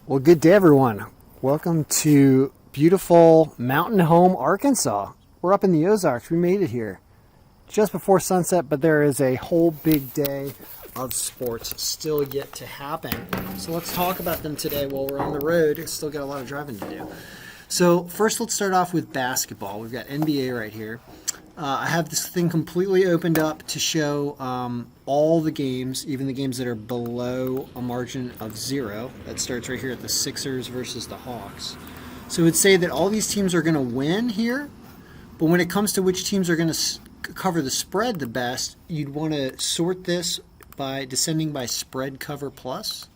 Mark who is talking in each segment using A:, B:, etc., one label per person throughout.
A: Well, good day, everyone. Welcome to beautiful Mountain Home, Arkansas. We're up in the Ozarks. We made it here just before sunset, but there is a whole big day of sports still yet to happen. So let's talk about them today while we're on the road. Still got a lot of driving to do. So first, let's start off with basketball. We've got NBA right here. I have this thing completely opened up to show all the games, even the games that are below a margin of 0. That starts right here at the Sixers versus the Hawks. So it would say that all these teams are going to win here, but when it comes to which teams are going to cover the spread the best, you'd want to sort this by descending by spread cover plus.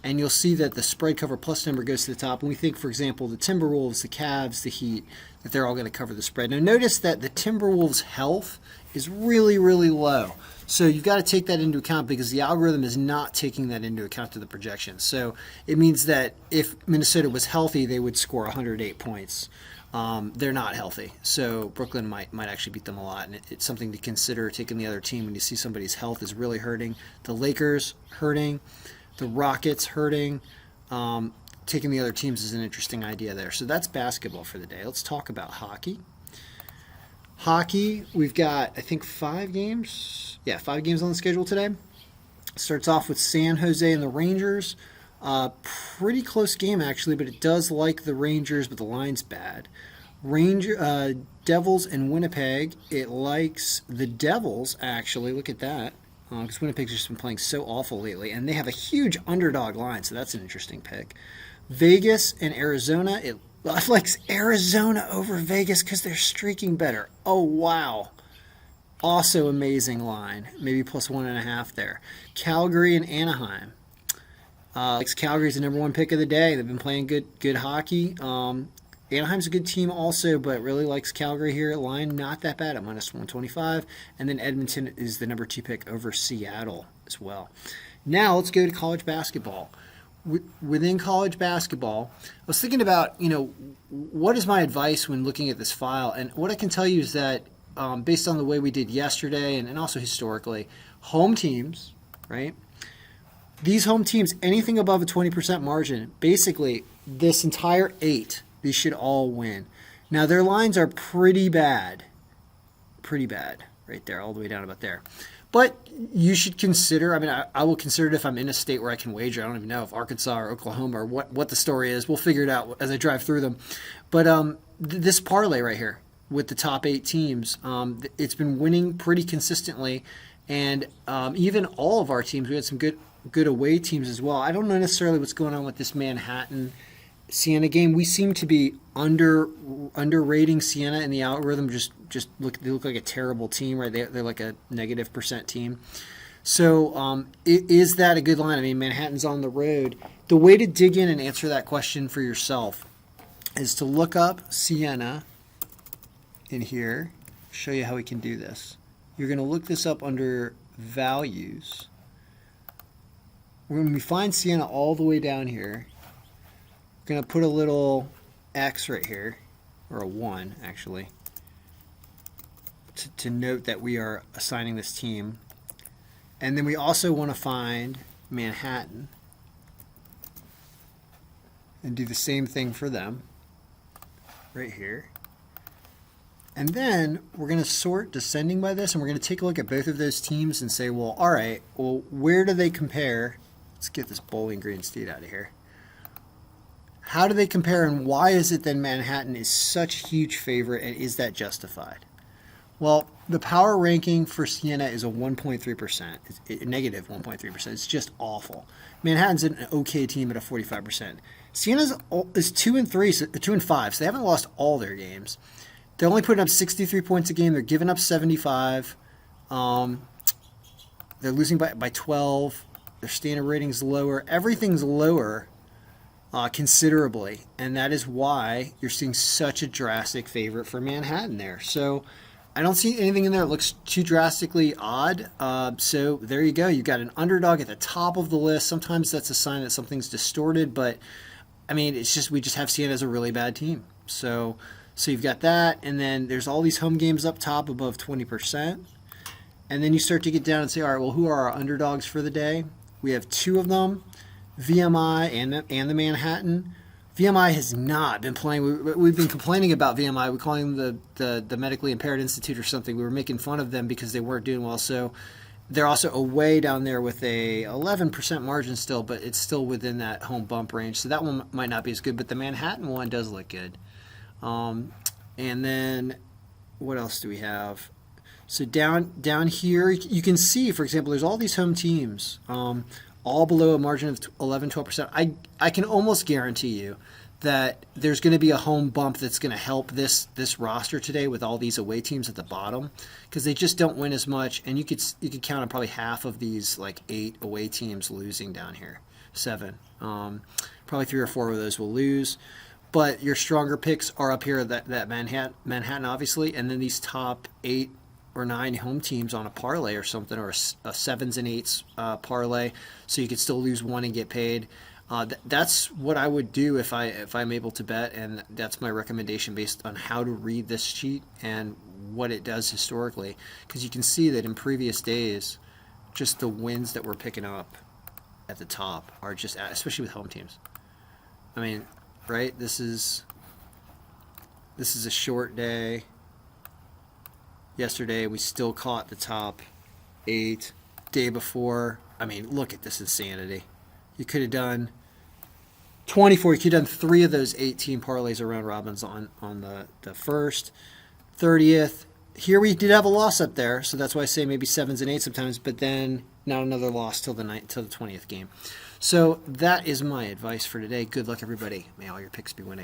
A: And you'll see that the spread cover plus number goes to the top. And we think, for example, the Timberwolves, the Cavs, the Heat, that they're all going to cover the spread. Now notice that the Timberwolves' health is really, really low. So you've got to take that into account because the algorithm is not taking that into account to the projections. So it means that if Minnesota was healthy, they would score 108 points. They're not healthy. So Brooklyn might actually beat them a lot. And it's something to consider taking the other team when you see somebody's health is really hurting. The Lakers hurting. The Rockets hurting. Taking the other teams is an interesting idea there. So that's basketball for the day. Let's talk about hockey. Hockey, we've got, I think, 5 games. Yeah, 5 games on the schedule today. Starts off with San Jose and the Rangers. Pretty close game, actually, but it does like the Rangers, but the line's bad. Devils and Winnipeg. It likes the Devils, actually. Look at that. Because Winnipeg's just been playing so awful lately, and they have a huge underdog line, so that's an interesting pick. Vegas and Arizona, it likes Arizona over Vegas because they're streaking better. Oh, wow. Also amazing line, maybe plus 1.5 there. Calgary and Anaheim. Likes Calgary's the number 1 pick of the day. They've been playing good hockey. Anaheim's a good team also, but really likes Calgary here. Line not that bad at minus 125. And then Edmonton is the number 2 pick over Seattle as well. Now let's go to college basketball. Within college basketball, I was thinking about, what is my advice when looking at this file? And what I can tell you is that based on the way we did yesterday and also historically, home teams, right? These home teams, anything above a 20% margin, basically this entire 8, these should all win. Now, their lines are pretty bad. Pretty bad right there, all the way down about there. But you should consider, I will consider it if I'm in a state where I can wager. I don't even know if Arkansas or Oklahoma or what the story is. We'll figure it out as I drive through them. But this parlay right here with the top 8 teams, it's been winning pretty consistently. And even all of our teams, we had some good away teams as well. I don't know necessarily what's going on with this Manhattan Siena game. We seem to be underrating Siena in the algorithm. They look like a terrible team, right? They're like a negative % team. So is that a good line? Manhattan's on the road. The way to dig in and answer that question for yourself is to look up Siena in here. Show you how we can do this. You're going to look this up under values. When we find Siena all the way down here, we're going to put a little X right here, or a 1 actually, to note that we are assigning this team. And then we also want to find Manhattan and do the same thing for them right here. And then we're going to sort descending by this, and we're going to take a look at both of those teams and say, well, all right, well, where do they compare? Let's get this Bowling Green State out of here. How do they compare, and why is it that Manhattan is such a huge favorite, and is that justified? Well, the power ranking for Siena is a 1.3%. It's negative 1.3%. It's just awful. Manhattan's an okay team at a 45%. Siena is 2-3, 2-5, so they haven't lost all their games. They're only putting up 63 points a game. They're giving up 75. They're losing by 12. Their standard rating's lower. Everything's lower considerably, and that is why you're seeing such a drastic favorite for Manhattan there. So I don't see anything in there that looks too drastically odd. So there you go. You've got an underdog at the top of the list. Sometimes that's a sign that something's distorted, but it's just we just have Siena as a really bad team. So you've got that, and then there's all these home games up top above 20%. And then you start to get down and say, all right, well, who are our underdogs for the day? We have 2 of them. VMI and the Manhattan. VMI has not been playing. We've been complaining about VMI. We call them the Medically Impaired Institute or something. We were making fun of them because they weren't doing well. So they're also away down there with a 11% margin still, but it's still within that home bump range. So that one might not be as good, but the Manhattan one does look good. And then what else do we have? So down here, you can see, for example, there's all these home teams, all below a margin of 11, 12%. I can almost guarantee you that there's going to be a home bump that's going to help this roster today with all these away teams at the bottom, because they just don't win as much. And you could count on probably half of these, like 8 away teams losing down here, 7. Probably 3 or 4 of those will lose. But your stronger picks are up here, that Manhattan obviously, and then these top 8 or 9 home teams on a parlay or something, or a 7s and 8s parlay, so you could still lose one and get paid. That's what I would do if I'm able to bet, and that's my recommendation based on how to read this sheet and what it does historically. Because you can see that in previous days, just the wins that we're picking up at the top are just, especially with home teams. I mean, right? This is a short day. Yesterday, we still caught the top 8. Day before, I mean, look at this insanity. You could have done 24. You could have done 3 of those 18 parlays around robins on the 1st, 30th. Here we did have a loss up there, so that's why I say maybe 7s and 8s sometimes, but then not another loss till the 20th game. So that is my advice for today. Good luck, everybody. May all your picks be winning.